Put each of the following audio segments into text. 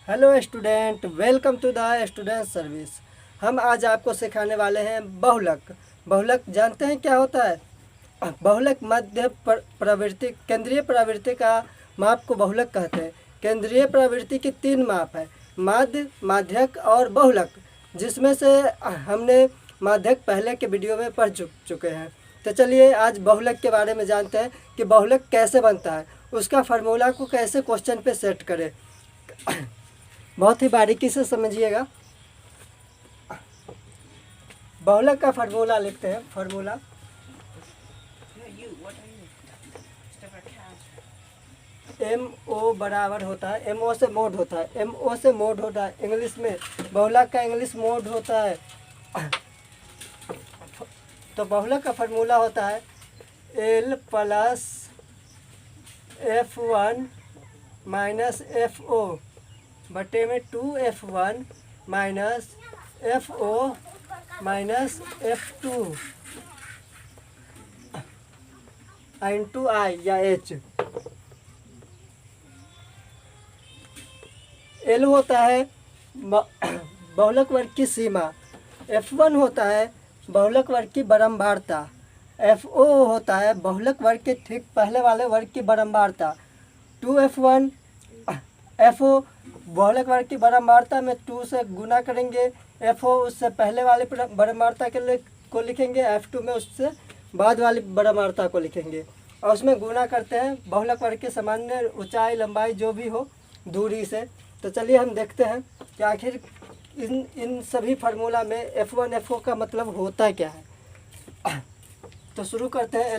Hello student, welcome to the student service. हम आज आपको सिखाने वाले हैं बहुलक। बहुलक जानते हैं क्या होता है? बहुलक मध्य प्रवृत्ति केंद्रीय प्रवृत्ति का माप को बहुलक कहते हैं। केंद्रीय प्रवृत्ति की 3 माप है, माध्य, माध्यक और बहुलक, जिसमें से हमने माध्यक पहले के वीडियो में पढ़ चुके हैं। तो चलिए आज बहुलक के बारे में जानते हैं कि बहुलक कैसे बनता है, उसका फार्मूला को कैसे क्वेश्चन पे सेट करें। बहुत ही बारीकी से समझिएगा। बहुलक का फार्मूला लिखते हैं। फार्मूला MO बराबर होता है, MO से मोड होता है, MO से मोड होता है। इंग्लिश में बहुलक का इंग्लिश मोड होता है। तो बहुलक का फार्मूला होता है L plus F1 minus FO बटे में 2F1 minus FO minus F2 into I या H। L होता है बहुलक वर्ग की सीमा, F1 होता है बहुलक वर्ग की बारंबारता, FO होता है बहुलक वर्ग के ठीक पहले वाले वर्ग की बारंबारता। 2F1 FO बहुलक वर्ग की बारंबारता में 2 से गुना करेंगे, FO उससे पहले वाली बारंबारता को लिखेंगे, F2 में उससे बाद वाली बारंबारता को लिखेंगे और उसमें गुना करते हैं बहुलक वर्ग के सामान्य ऊंचाई लंबाई जो भी हो दूरी से। तो चलिए हम देखते हैं कि आखिर इन सभी फार्मूला में F1 FO का मतलब होता क्या है। तो शुरू करते हैं।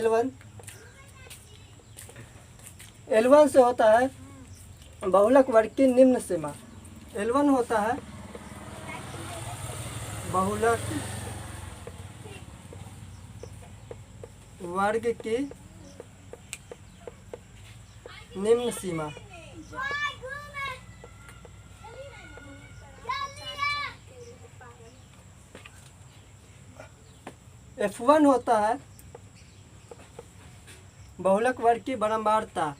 L1 से होता है बहुलक वर्ग की निम्न सीमा। L1 होता है बहुलक वर्ग की निम्न सीमा। F1 होता है बहुलक वर्ग की बारंबारता।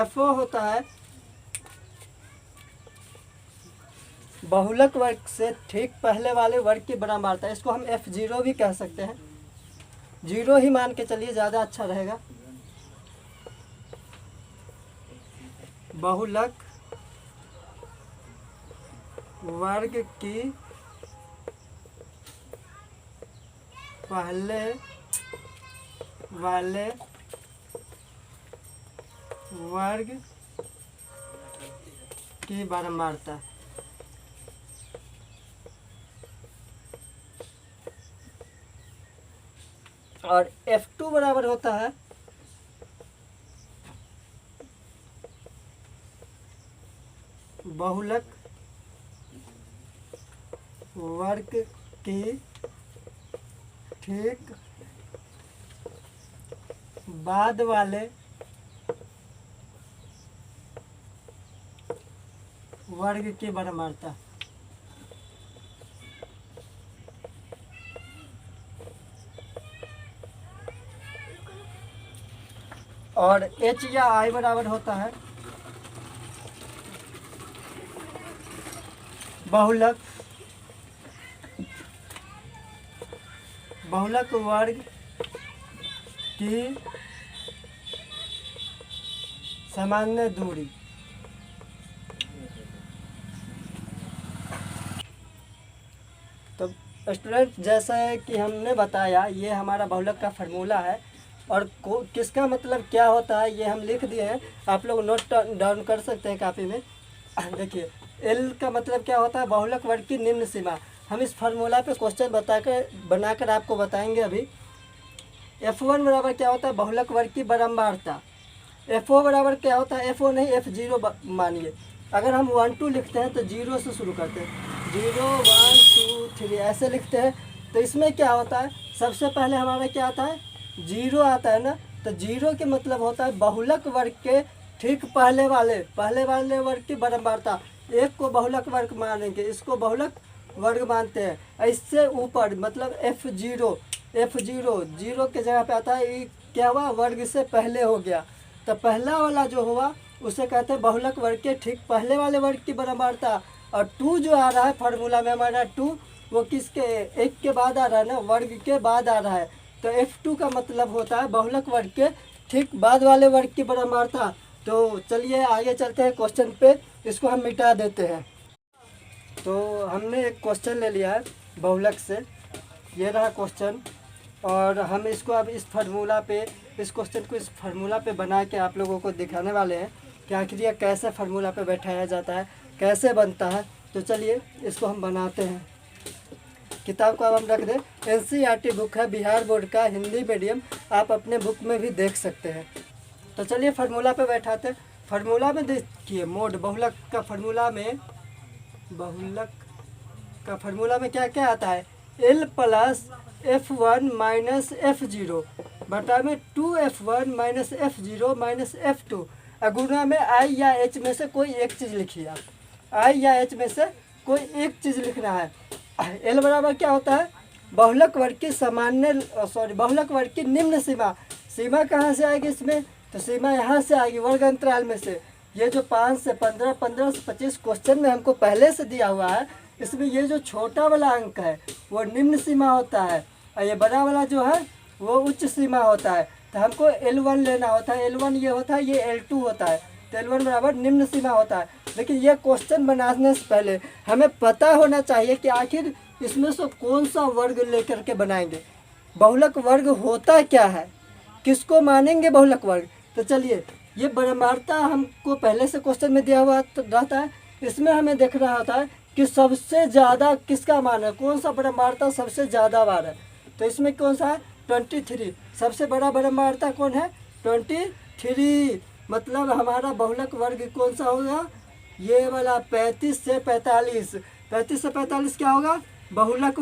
FO होता है बहुलक वर्ग से ठीक पहले वाले वर्ग की बारंबारता। इसको हम F0 भी कह सकते हैं, 0 ही मान के चलिए, ज़्यादा अच्छा रहेगा। बहुलक वर्ग की पहले वाले वर्ग की बारंबारता। और F2 बराबर होता है बहुलक वर्ग की ठीक बाद वाले वर्ग की बारंबारता। और H या I बराबर होता है बहुलक वर्ग की सामान्य दूरी। तो स्टूडेंट, जैसा है कि हमने बताया, ये हमारा बहुलक का फार्मूला है और किसका मतलब क्या होता है ये हम लिख दिए हैं। आप लोग नोट डाउन कर सकते हैं कापी में। देखिए, L का मतलब क्या होता है? बहुलक वर्ग की निम्न सीमा। हम इस फार्मूला पे क्वेश्चन बनाकर आपको बताएंगे अभी। F1 बराबर क्या होता है? बहुलक वर्ग की बारंबारता। FO बराबर क्या होता है? FO नहीं, F0 मानिए। अगर हम 1 2 लिखते हैं तो 0 से शुरू करते हैं, 0 1 2 3 ऐसे लिखते हैं। तो इसमें क्या होता है? सबसे पहले हमारा क्या आता है? 0 आता है ना। तो जीरो के मतलब होता है बहुलक वर्ग के ठीक पहले वाले वर्ग की बारंबारता। एक को बहुलक वर्ग मानेंगे, इसको बहुलक वर्ग मानते हैं। इससे ऊपर मतलब F0 जीरो के जगह पे आता है, ये क्या हुआ, वर्ग से पहले हो गया। तो पहला वाला जो हुआ उसे कहते हैं बहुलक वर्ग के ठीक पहले वाले वर्ग की बारंबारता। और 2 जो आ रहा है फार्मूला में हमारा 2, वो किसके, एक के बाद आ रहा है ना, वर्ग के बाद आ रहा है। तो F2 का मतलब होता है बहुलक वर्ग के ठीक बाद वाले वर्ग की बारंबारता। तो चलिए आगे चलते हैं क्वेश्चन पे, इसको हम मिटा देते हैं। तो हमने एक क्वेश्चन ले लिया है बहुलक से, ये रहा क्वेश्चन, और हम इसको अब इस क्वेश्चन को इस फार्मूला पे बना के आप लोगों को दिखाने वाले हैं कि आखिर ये कैसे फार्मूला पे बैठाया जाता है, कैसे बनता है। तो चलिए इसको हम बनाते हैं। किताब को अब हम रख दें। NCERT बुक है, बिहार बोर्ड का, हिंदी मीडियम, आप अपने बुक में भी देख सकते हैं। तो चलिए फार्मूला पे बैठाते हैं। फार्मूला में देखिए मोड बहुलक का फार्मूला में क्या क्या आता है, L plus F1 minus F0 बटा में 2F1 minus F0 minus F2, गुणा में I या H में से कोई एक चीज़ लिखिए आप, I या H में से कोई एक चीज़ लिखना है। L बराबर क्या होता है, बहुलक वर्ग की बहुलक वर्ग की निम्न सीमा कहाँ से आएगी इसमें, तो सीमा यहाँ से आएगी वर्ग अंतराल में से। ये जो 5 से 15, 15 से 25 क्वेश्चन में हमको पहले से दिया हुआ है, इसमें ये जो छोटा वाला अंक है वो निम्न सीमा होता है, और ये बड़ा वाला जो है वो उच्च सीमा होता है। तो हमको L1 लेना होता है, L1 ये होता है, ये L2 होता है। तो L1 बराबर निम्न सीमा होता है। लेकिन ये क्वेश्चन बनाने से पहले हमें पता होना चाहिए कि आखिर इसमें से कौन सा वर्ग लेकर के बनाएंगे, बहुलक वर्ग होता क्या है, किसको मानेंगे बहुलक वर्ग। तो चलिए ये बारंबारता हमको पहले से क्वेश्चन में दिया हुआ रहता है, इसमें हमें देख रहा होता है कि सबसे ज़्यादा किसका मान है, कौन सा बारंबारता सबसे ज़्यादा बार है। तो इसमें कौन सा है, 23। सबसे बड़ा बारंबारता कौन है, 23। मतलब हमारा बहुलक वर्ग कौन सा होगा, ये वाला 35 से 45। 35 से 45 क्या होगा, बहुलक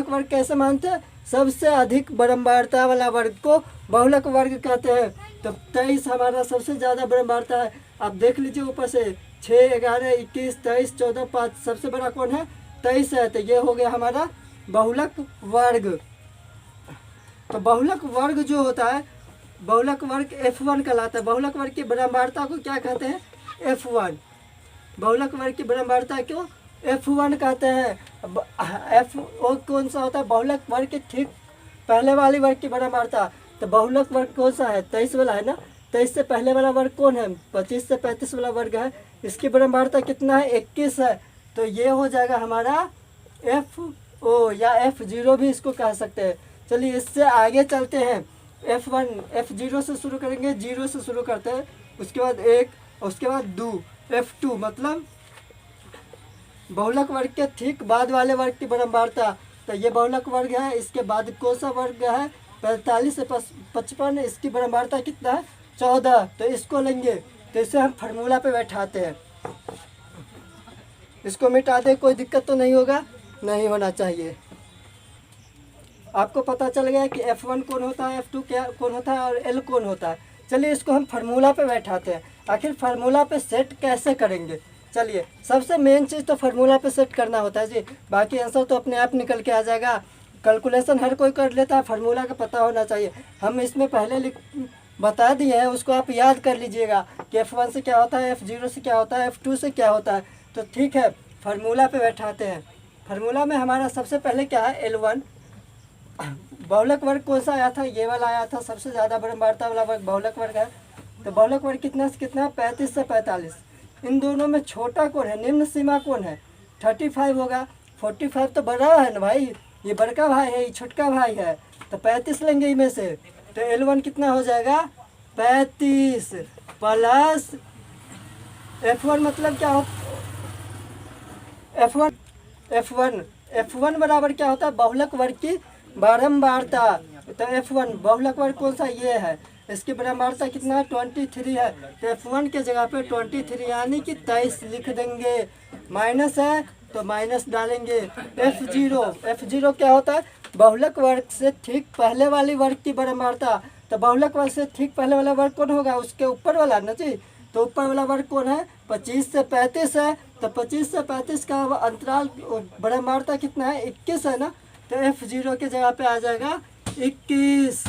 वर्ग कैसे मानते हैं, सबसे अधिक बारंबारता वाला वर्ग को बहुलक वर्ग कहते हैं। तो 23 हमारा सबसे ज़्यादा बारंबारता है। आप देख लीजिए ऊपर से 6, 11, 21, 23, 14, 5, सबसे बड़ा कौन है, 23 है। तो ये हो गया हमारा बहुलक वर्ग। तो बहुलक वर्ग जो होता है, बहुलक वर्ग F1 कहलाता है। बहुलक वर्ग की बारंबारता को क्या कहते हैं, F1। बहुलक वर्ग की बारंबारता क्यों F1 कहते हैं। F कौन सा होता है, बहुलक वर्ग के ठीक पहले वाले वर्ग की बारंबारता। तो बहुलक वर्ग कौन सा है, 23 वाला है ना। 23 से पहले वाला वर्ग कौन है, 25 से 35 वाला वर्ग है। इसकी बारंबारता कितना है, 21 है। तो ये हो जाएगा हमारा FO या F0 भी इसको कह सकते हैं। चलिए इससे आगे चलते हैं। F1 F0 से शुरू करेंगे, 0 से शुरू करते हैं, उसके बाद 1, उसके बाद 2, F2 मतलब बहुलक वर्ग के ठीक बाद वाले वर्ग की बारंबारता। तो ये बहुलक वर्ग है, इसके बाद कौन सा वर्ग है, 45 से 55, इसकी बारंबारता कितना है, 14। तो इसको लेंगे, तो इसे हम फार्मूला पे बैठाते हैं। इसको मिटा दे, कोई दिक्कत तो नहीं होगा, नहीं होना चाहिए। आपको पता चल गया कि F1 कौन होता है, F2 क्या कौन होता है और L कौन होता है। चलिए इसको हम फार्मूला पे बैठाते हैं। आखिर फार्मूला पे सेट कैसे करेंगे, चलिए सबसे मेन चीज़ तो फार्मूला पे सेट करना होता है जी, बाकी आंसर तो अपने आप निकल के आ जाएगा। कैलकुलेशन हर कोई कर लेता है, फार्मूला का पता होना चाहिए। हम इसमें पहले बता दिए हैं, उसको आप याद कर लीजिएगा कि F1 से क्या होता है, F0 से क्या होता है, F2 से क्या होता है। तो ठीक है, फार्मूला पे बैठाते हैं। फार्मूला में हमारा सबसे पहले क्या है, L1। बहुलक वर्ग कौन सा आया था, ये वाला आया था, सबसे ज़्यादा बारंबारता वाला वर्ग बहुलक वर्ग है। तो बहुलक वर्ग कितना से कितना, 35 से 45। इन दोनों में छोटा कौन है, निम्न सीमा कौन है, 35 होगा। 45 तो बड़ा है ना भाई, ये बड़का भाई है, ये छोटका भाई है। तो 35 लेंगे इनमें से। तो L1 कितना हो जाएगा, 35 प्लस F1 मतलब क्या हो, F1 बराबर क्या होता है, बहुलक वर्ग की बारंबारता। तो F1 बहुलक वर्ग कौन सा, ये है, इसकी बारंबारता कितना है, 23 है। तो F1 के जगह पे 23 यानी कि 23 लिख देंगे। माइनस है तो माइनस डालेंगे। F0 क्या होता है, बहुलक वर्ग से ठीक पहले वाली वर्ग की बराबरता। तो बहुलक वर्ग से ठीक पहले वाला वर्ग कौन होगा? उसके ऊपर वाला ना जी। तो ऊपर वाला वर्ग कौन है? 25 से 35 है। तो 25 से 35 का अंतराल बराबरता कितना है? 21 है ना। तो F0 की जगह पे आ जाएगा 21।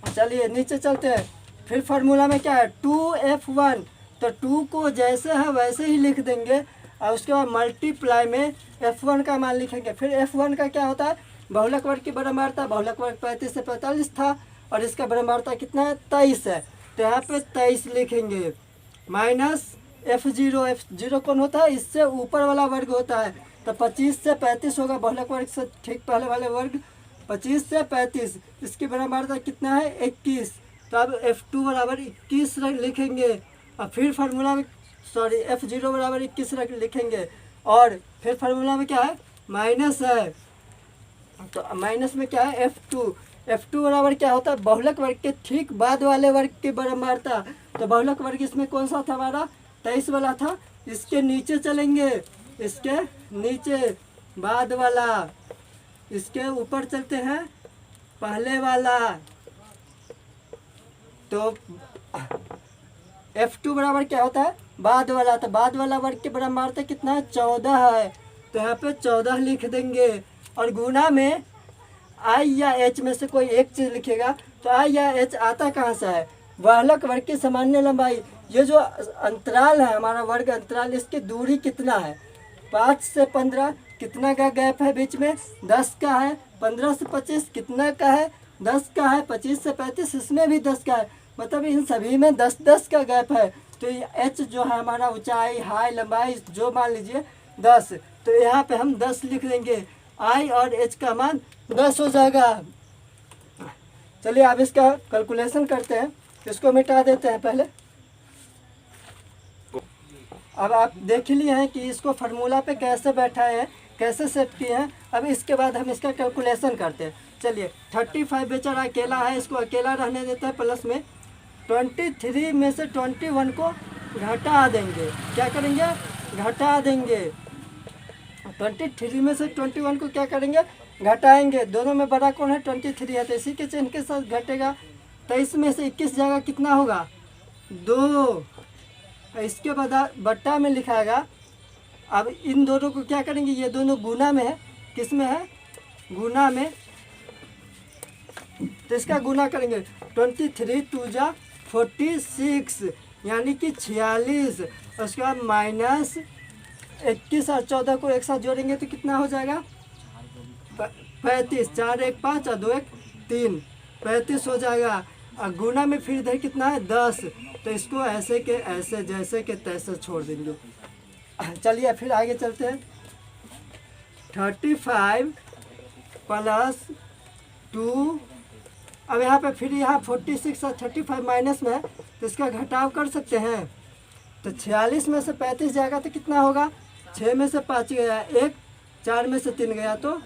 चलिए नीचे चलते हैं। फिर फार्मूला में क्या है? 2F1। तो 2 को जैसे है वैसे ही लिख देंगे और उसके बाद मल्टीप्लाई में F1 का मान लिखेंगे। फिर F1 का क्या होता है? बहुलक वर्ग की बराबरता। बहुलक वर्ग 35 से 45 था और इसका बराबरता कितना है? 23 है। तो यहाँ पे 23 लिखेंगे माइनस F0। F0 कौन होता है? इससे ऊपर वाला वर्ग होता है। तो 25 से 35 होगा बहुलक वर्ग से ठीक पहले वाले वर्ग। 25 से 35 इसकी बराबरता कितना है? 21। तो अब F2 बराबर 21 लिखेंगे और फिर फार्मूला में F0 बराबर 21 लिखेंगे और फिर फार्मूला में क्या है? माइनस है। तो माइनस में क्या है? F2 बराबर क्या होता है? बहुलक वर्ग के ठीक बाद वाले वर्ग की बराबरता। तो बहुलक वर्ग इसमें कौन सा था हमारा? 23 वाला था। इसके नीचे चलेंगे, इसके नीचे बाद वाला, इसके ऊपर चलते हैं पहले वाला। तो F2 बराबर क्या होता है? बाद वाला। तो बाद वाला वर्ग के बराबरता कितना है? 14 है। तो यहाँ पे 14 लिख देंगे और गुना में I या H में से कोई एक चीज़ लिखेगा। तो I या H आता कहाँ से है? बहुलक वर्ग की सामान्य लंबाई। ये जो अंतराल है हमारा वर्ग अंतराल, इसकी दूरी कितना है? 5 से 15 कितना का गैप है बीच में? 10 का है। 15 से 25 कितना का है? 10 का है। 25 से 35 इसमें भी 10 का है। मतलब इन सभी में 10-10 का गैप है। तो ये H जो है हमारा ऊंचाई, हाई, लंबाई जो मान लीजिए 10। तो यहाँ पे हम 10 लिख देंगे। I और H का मान 10 हो जाएगा। चलिए अब इसका कैलकुलेशन करते हैं। इसको मिटा देते हैं पहले। अब आप देख लिए हैं कि इसको फार्मूला पे कैसे बैठाए हैं, कैसे सेट किए हैं। अब इसके बाद हम इसका कैलकुलेशन करते हैं। चलिए 35 बेचारा अकेला है, इसको अकेला रहने देते हैं। प्लस में 23 में से 21 को घटा देंगे। क्या करेंगे? घटा देंगे। 23 में से 21 को क्या करेंगे? घटाएंगे। दोनों में बड़ा कौन है? 23 है। तो इसी के चिन्ह के साथ घटेगा। 23 में से 21 जगह कितना होगा? 2। इसके बाद बट्टा में लिखाएगा। अब इन दोनों को क्या करेंगे? ये दोनों गुना में है। किस में है? गुना में। तो इसका गुना करेंगे। 23 2 जा 46 यानी कि 46। उसके बाद माइनस 21 और 14 को एक साथ जोड़ेंगे तो कितना हो जाएगा? 35। 4 1 5 और 2 1 3, 35 हो जाएगा। और गुना में फिर इधर कितना है? 10। तो इसको ऐसे के ऐसे जैसे के तैसे छोड़ देंगे। चलिए फिर आगे चलते हैं। 35 प्लस 2। अब यहाँ पे फिर यहाँ 46 और 35 माइनस में है तो इसका घटाव कर सकते हैं। तो 46 में से 35 जाएगा तो कितना होगा? 6 में से 5 गया 1, 4 में से 3 गया तो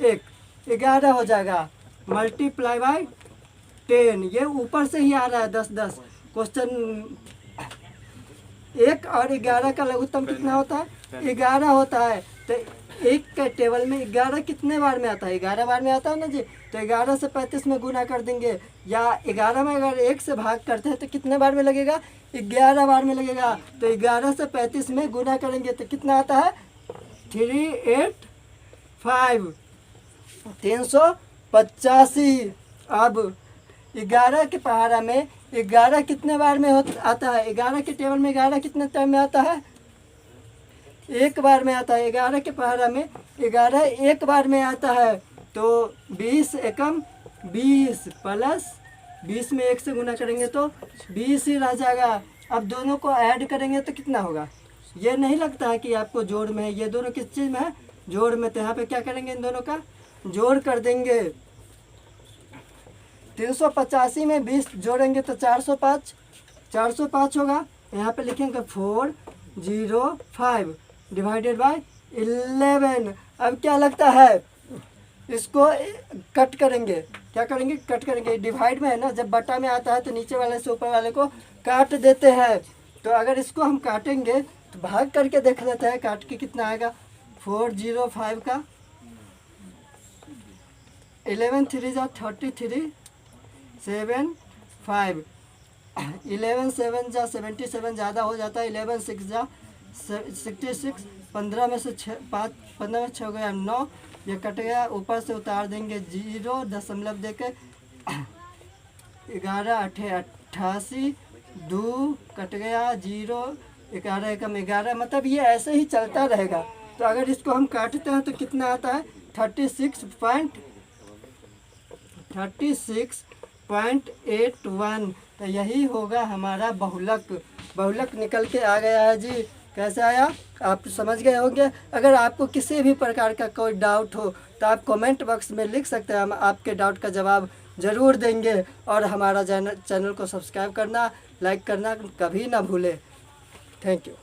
1, 11 हो जाएगा। Multiply by 10। ये ऊपर से ही आ रहा है 10-10 क्वेश्चन। 1 और 11 का लघुत्तम कितना होता है? 11 होता है। तो 1 के टेबल में 11 कितने बार में आता है? 11 बार में आता है ना जी। तो 11 से 35 में गुना कर देंगे। या 11 में अगर 1 से भाग करते हैं तो कितने बार में लगेगा? 11 बार में लगेगा। तो 11 से 35 में गुना करेंगे तो कितना आता है? 385, 385। अब 11 के पहाड़ा में 11 कितने बार में आता है? 11 के टेबल में 11 कितने टाइम में आता है? 1 बार में आता है। 11 के पहाड़ा में 11 1 बार में आता है। तो 20 एकम 20 प्लस 20 में 1 से गुना करेंगे तो 20 ही रह जाएगा। अब दोनों को ऐड करेंगे तो कितना होगा? ये नहीं लगता है कि आपको जोड़ में है। ये दोनों किस चीज़ में है? जोड़ में। तो यहाँ पे क्या करेंगे? इन दोनों का जोड़ कर देंगे। 385 में 20 जोड़ेंगे तो 405, 405 होगा। यहाँ पे लिखेंगे 405 डिवाइडेड बाय 11। अब क्या लगता है? इसको कट करेंगे। क्या करेंगे? कट करेंगे। डिवाइड में है ना, जब बटा में आता है तो नीचे वाले से ऊपर वाले को काट देते हैं। तो अगर इसको हम काटेंगे तो भाग करके देख लेते हैं काट के कितना आएगा। 405 का 11 3 जा 33 7 5, 11 7 जा 77 ज़्यादा हो जाता है, 11 6 जा 66, 15 में से 15 में 6 गया 9, ये कट गया, ऊपर से उतार देंगे 0 दशमलव देके 11 8 88, 2 कट गया 0, 11 एकम 11, मतलब ये ऐसे ही चलता रहेगा। तो अगर इसको हम काटते हैं तो कितना आता है 36.81, तो यही होगा हमारा बहुलक। बहुलक निकल के आ गया है जी। कैसे आया आप समझ गए होंगे। अगर आपको किसी भी प्रकार का कोई डाउट हो तो आप कमेंट बॉक्स में लिख सकते हैं, हम आपके डाउट का जवाब ज़रूर देंगे। और हमारा चैनल को सब्सक्राइब करना, लाइक करना कभी ना भूलें। Thank you.